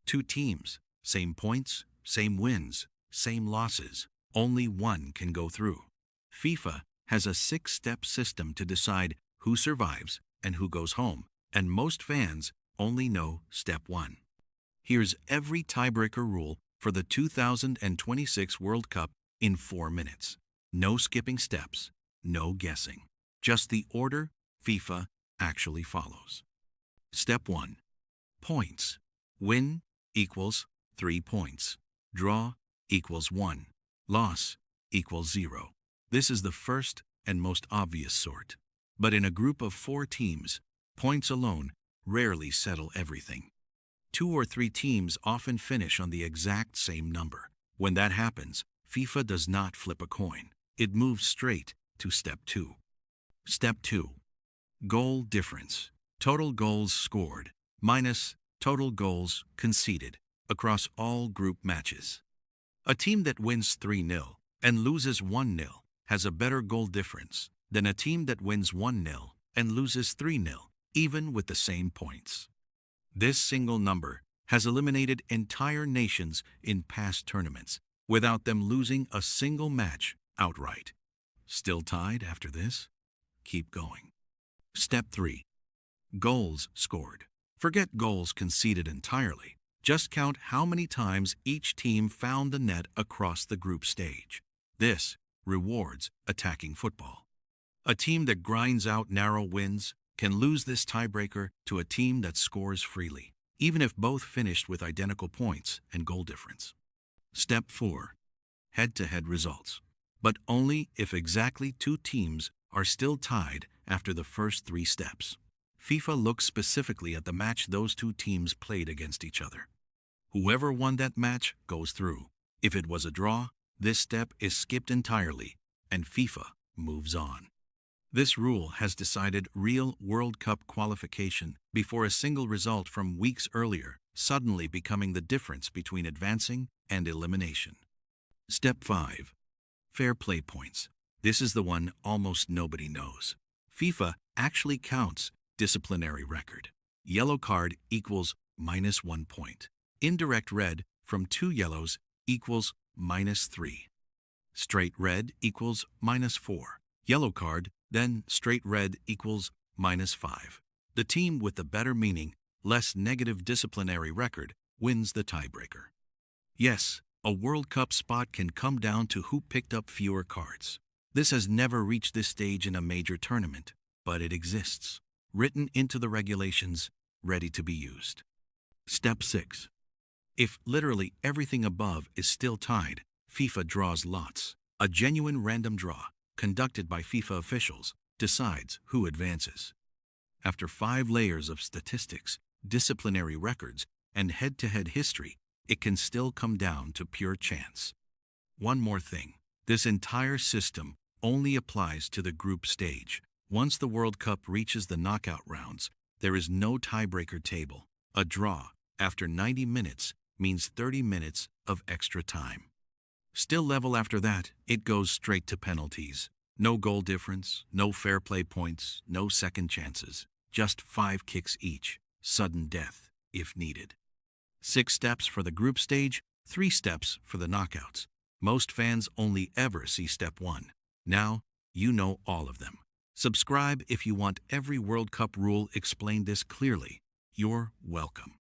Two teams, same points, same wins, same losses. Only one can go through. FIFA has a 6-step system to decide who survives and who goes home, and most fans only know step 1. Here's every tiebreaker rule for the 2026 World Cup in 4 minutes. No skipping steps, no guessing. Just the order FIFA actually follows. Step 1. Points. Win equals 3 points. Draw equals 1. Loss equals 0. This is the first and most obvious sort. But in a group of 4 teams, points alone rarely settle everything. 2 or 3 teams often finish on the exact same number. When that happens, FIFA does not flip a coin. It moves straight to step 2. Step 2. Goal difference. Total goals scored minus total goals conceded across all group matches. A team that wins 3-0 and loses 1-0 has a better goal difference than a team that wins 1-0 and loses 3-0, even with the same points. This single number has eliminated entire nations in past tournaments without them losing a single match outright. Still tied after this? Keep going. Step 3. Goals scored. Forget goals conceded entirely. Just count how many times each team found the net across the group stage. This rewards attacking football. A team that grinds out narrow wins can lose this tiebreaker to a team that scores freely, even if both finished with identical points and goal difference. Step 4. Head-to-head results. But only if exactly 2 teams are still tied after the first 3 steps. FIFA looks specifically at the match those 2 teams played against each other. Whoever won that match goes through. If it was a draw, this step is skipped entirely, and FIFA moves on. This rule has decided real World Cup qualification before a single result from weeks earlier suddenly becoming the difference between advancing and elimination. Step 5. Fair play points. This is the one almost nobody knows. FIFA actually counts disciplinary record. Yellow card equals -1 point. Indirect red from 2 yellows equals -3. Straight red equals -4. Yellow card, then straight red equals -5. The team with the better meaning, less negative disciplinary record wins the tiebreaker. Yes, a World Cup spot can come down to who picked up fewer cards. This has never reached this stage in a major tournament, but it exists, written into the regulations, ready to be used. Step 6. If literally everything above is still tied, FIFA draws lots. A genuine random draw, conducted by FIFA officials, decides who advances. After 5 layers of statistics, disciplinary records, and head-to-head history, it can still come down to pure chance. One more thing. This entire system only applies to the group stage. Once the World Cup reaches the knockout rounds, there is no tiebreaker table. A draw after 90 minutes means 30 minutes of extra time. Still level after that, it goes straight to penalties. No goal difference, no fair play points, no second chances. Just 5 kicks each. Sudden death, if needed. 6 steps for the group stage, 3 steps for the knockouts. Most fans only ever see step 1. Now, you know all of them. Subscribe if you want every World Cup rule explained this clearly. You're welcome.